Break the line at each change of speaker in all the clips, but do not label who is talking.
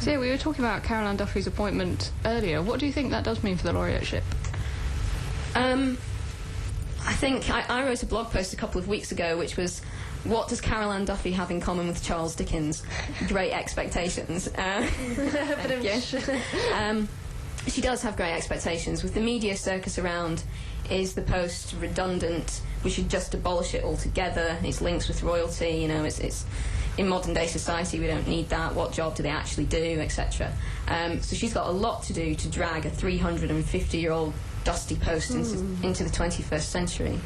So yeah, we were talking about Carol Ann Duffy's appointment earlier. What do you think that does mean for the laureateship?
I think I wrote a blog post a couple of weeks ago which was, what does Carol Ann Duffy have in common with Charles Dickens? Great expectations. Thank you. She does have great expectations. With the media circus around, is the Post redundant? We should just abolish it altogether. Its links with royalty, you know, it's in modern day society we don't need that. What job do they actually do, etc. So she's got a lot to do to drag a 350-year-old dusty Post into the 21st century.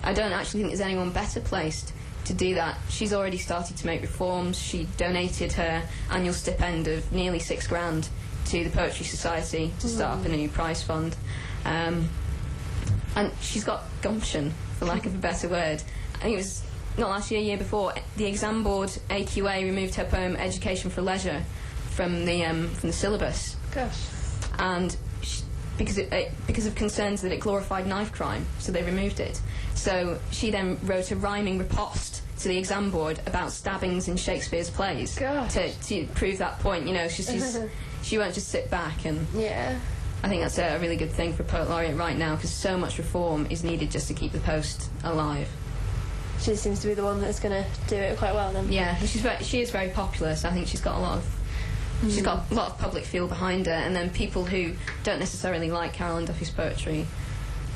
I don't actually think there's anyone better placed to do that. She's already started to make reforms. She donated her annual stipend of nearly £6,000 to the Poetry Society to start up a new prize fund. And she's got gumption, for lack of a better word. I think it was not last year, year before, the exam board, AQA, removed her poem Education for Leisure from the syllabus.
Gosh.
And because of concerns that it glorified knife crime, so they removed it. So she then wrote a rhyming riposte to the exam board about stabbings in Shakespeare's plays.
Gosh.
To prove that point. You know, she won't just sit back. And
yeah,
I think that's a really good thing for Poet Laureate right now, because so much reform is needed just to keep the Post alive.
She seems to be the one that's going to do it quite well then.
Yeah, she is very popular, so I think she's got a lot of public feel behind her, and then people who don't necessarily like Carol Ann Duffy's poetry,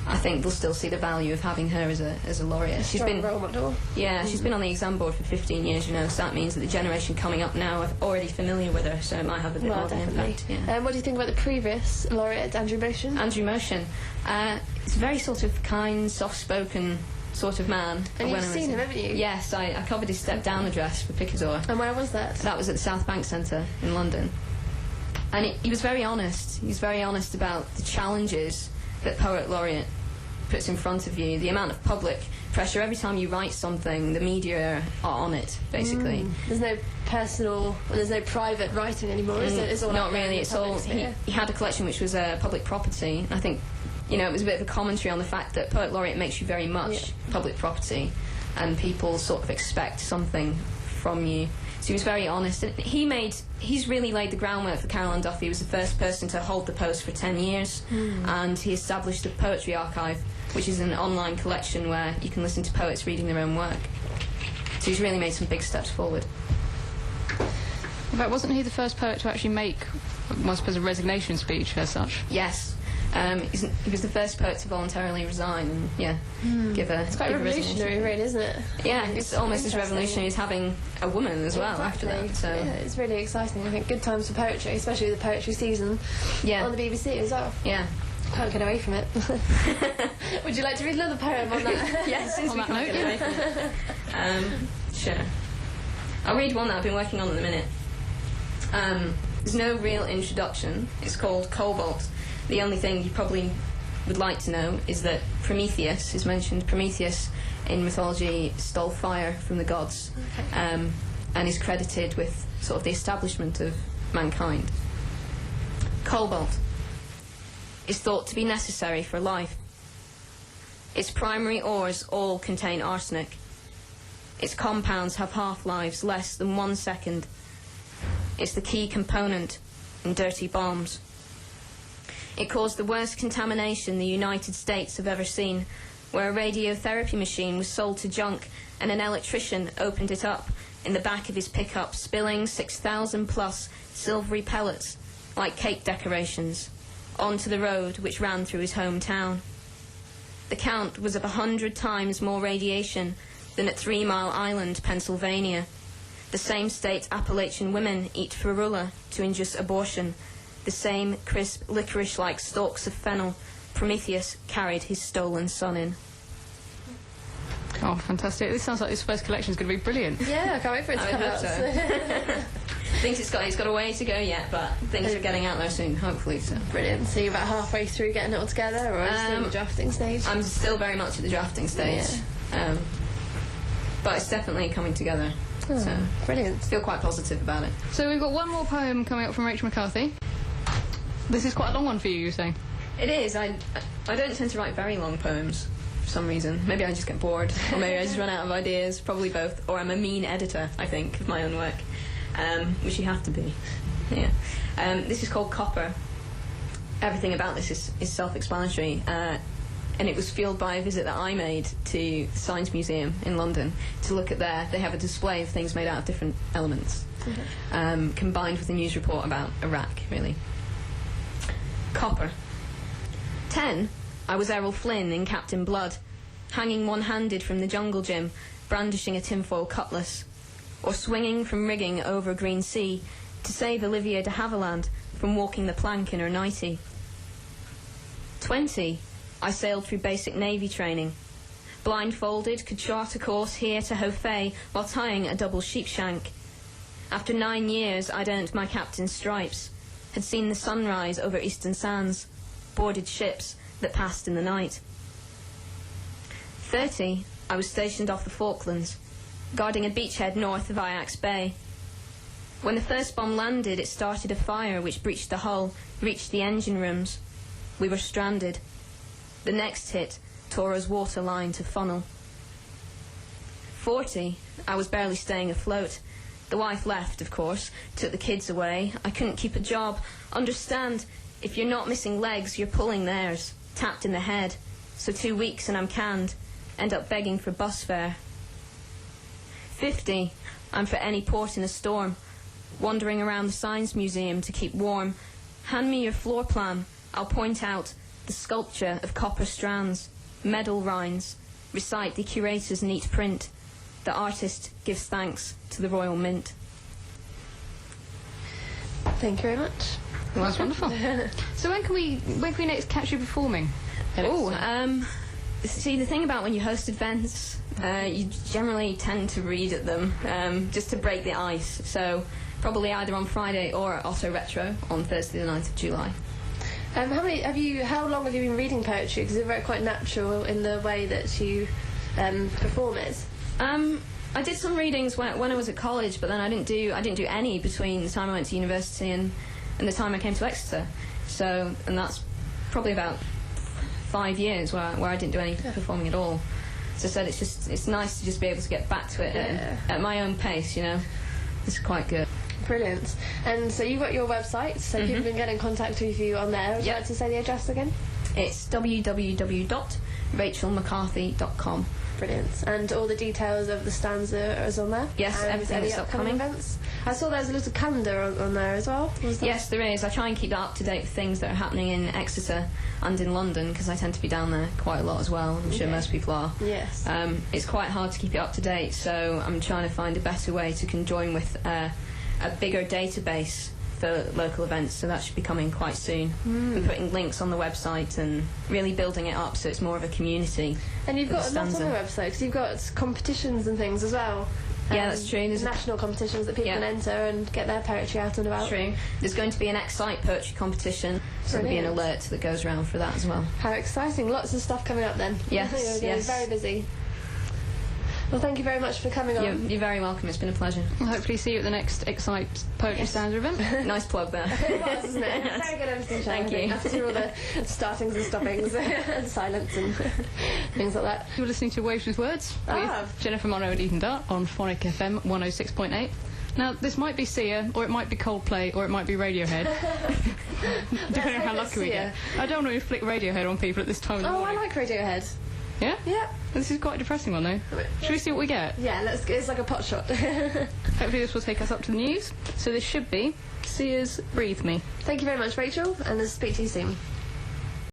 I think they'll still see the value of having her as a laureate.
She's been role model.
Yeah, she's been on the exam board for 15 years, you know, so that means that the generation coming up now are already familiar with her, so it might have a bit more of an impact. Yeah.
What do you think about the previous laureate, Andrew Motion?
Andrew Motion. It's a very sort of kind, soft-spoken sort of man.
And you've seen him, haven't you?
Yes, I covered his step-down address for Picador.
And where was that?
That was at the South Bank Centre in London. And he was very honest. He was very honest about the challenges that Poet Laureate puts in front of you, the amount of public pressure. Every time you write something, the media are on it, basically.
There's no private writing anymore, is it? It's all
not really. It's all. He had a collection which was public property. I think, you know, it was a bit of a commentary on the fact that Poet Laureate makes you very much public property, and people sort of expect something from you. So he was very honest, and he's really laid the groundwork for Carol Ann Duffy. He was the first person to hold the post for 10 years, and he established the Poetry Archive, which is an online collection where you can listen to poets reading their own work. So he's really made some big steps forward.
In fact, wasn't he the first poet to actually make, I suppose, a resignation speech as such?
Yes. He was the first poet to voluntarily resign and, give a...
It's quite revolutionary, really, isn't it?
Yeah, it's almost as revolutionary as having a woman as well after that. So.
Yeah, it's really exciting. I think good times for poetry, especially the poetry season on the BBC as well.
Yeah.
Can't get away from it. Would you like to read another poem on that?
Yes, since we can't get away from it. Sure. I'll read one that I've been working on at the minute. There's no real introduction. It's called Cobalt. The only thing you probably would like to know is that Prometheus is mentioned. Prometheus in mythology stole fire from the gods, and is credited with sort of the establishment of mankind. Cobalt is thought to be necessary for life. Its primary ores all contain arsenic. Its compounds have half-lives less than 1 second. It's the key component in dirty bombs. It caused the worst contamination the United States have ever seen, where a radiotherapy machine was sold to junk and an electrician opened it up in the back of his pickup, spilling 6,000 plus silvery pellets like cake decorations onto the road which ran through his hometown. The count was of 100 times more radiation than at 3 Mile Island, Pennsylvania, the same state Appalachian women eat ferula to induce abortion, the same crisp licorice-like stalks of fennel Prometheus carried his stolen son in.
Oh, fantastic. This sounds like this first collection is going to be brilliant.
Yeah, I can't wait for it to come out.
I think it's got a way to go yet, but things are getting out there soon, hopefully. So.
Brilliant. So you're about halfway through getting it all together, or still in the drafting stage?
I'm still very much at the drafting stage, but it's definitely coming together.
Oh,
so
brilliant.
I feel quite positive about it.
So we've got one more poem coming up from Rachel McCarthy. This is quite a long one for you, you're saying?
It is. I don't tend to write very long poems for some reason. Maybe I just get bored, or maybe I just run out of ideas, probably both, or I'm a mean editor, I think, of my own work, which you have to be. Yeah. This is called Copper. Everything about this is self-explanatory, and it was fueled by a visit that I made to the Science Museum in London to look at they have a display of things made out of different elements, combined with a news report about Iraq, really. Copper. 10, I was Errol Flynn in Captain Blood, hanging one-handed from the jungle gym, brandishing a tinfoil cutlass, or swinging from rigging over a green sea to save Olivia de Havilland from walking the plank in her nightie. 20, I sailed through basic Navy training. Blindfolded, could chart a course here to Hofei while tying a double sheepshank. After 9 years, I'd earned my captain's stripes, had seen the sunrise over eastern sands, boarded ships that passed in the night. 30, I was stationed off the Falklands, guarding a beachhead north of Ajax Bay. When the first bomb landed, it started a fire which breached the hull, reached the engine rooms. We were stranded. The next hit tore us waterline to funnel. 40, I was barely staying afloat. The wife left, of course, took the kids away. I couldn't keep a job. Understand, if you're not missing legs, you're pulling theirs. Tapped in the head. So 2 weeks and I'm canned. End up begging for bus fare. 50, I'm for any port in a storm. Wandering around the Science Museum to keep warm. Hand me your floor plan. I'll point out the sculpture of copper strands, medal rinds, recite the curator's neat print. The artist gives thanks to the Royal Mint.
Thank you very much.
Well, that's wonderful. So when can we next catch you performing?
See, the thing about when you host events, you generally tend to read at them just to break the ice. So probably either on Friday or at Otto Retro on Thursday the 9th of July.
How long have you been reading poetry? Because it's very quite natural in the way that you perform it.
I did some readings when I was at college, but then I didn't do any between the time I went to university and the time I came to Exeter. And that's probably about 5 years where I didn't do any performing at all. As I said, it's nice to just be able to get back to it at my own pace, you know. It's quite good.
Brilliant. And so you've got your website, so people can get in contact with you on there. Would you like to say the address again?
It's www.rachelmccarthy.com.
Brilliant. And all the details of the stanza is on there?
Yes,
and
everything
any
that's
upcoming
upcoming.
events? I saw there's a little calendar on there as well.
Yes, there is. I try and keep that up to date with things that are happening in Exeter and in London, because I tend to be down there quite a lot as well. I'm sure most people are.
Yes.
It's quite hard to keep it up to date, so I'm trying to find a better way to conjoin with a bigger database for local events, so that should be coming quite soon. We're putting links on the website and really building it up so it's more of a community.
And you've got a lot on the website, because you've got competitions and things as well.
Yeah, that's true. There's
national competitions that people can enter and get their poetry out and about.
True. There's going to be an Excite poetry competition, so there'll be an alert that goes around for that as well.
How exciting. Lots of stuff coming up then.
Yes,
You're very busy. Well, thank you very much for coming on.
You're very welcome. It's been a pleasure.
I'll hopefully see you at the next Excite Poetry Stanza event.
Nice plug there.
It was, isn't it? Very good editing.
Thank you.
After all the startings and stoppings and silence and things like that.
You're listening to Waves with Words with Jennifer Monroe and Eden Dart on Phonic FM 106.8. Now, this might be Sia, or it might be Coldplay, or it might be Radiohead, depending on how lucky we get. I don't want to inflict Radiohead on people at this time of the morning.
I like Radiohead.
Yeah?
Yeah.
This is quite a depressing one, though. Should we see what we get?
Yeah, it's like a pot shot.
Hopefully this will take us up to the news. So this should be Sia's Breathe Me.
Thank you very much, Rachel, and I'll speak to you soon.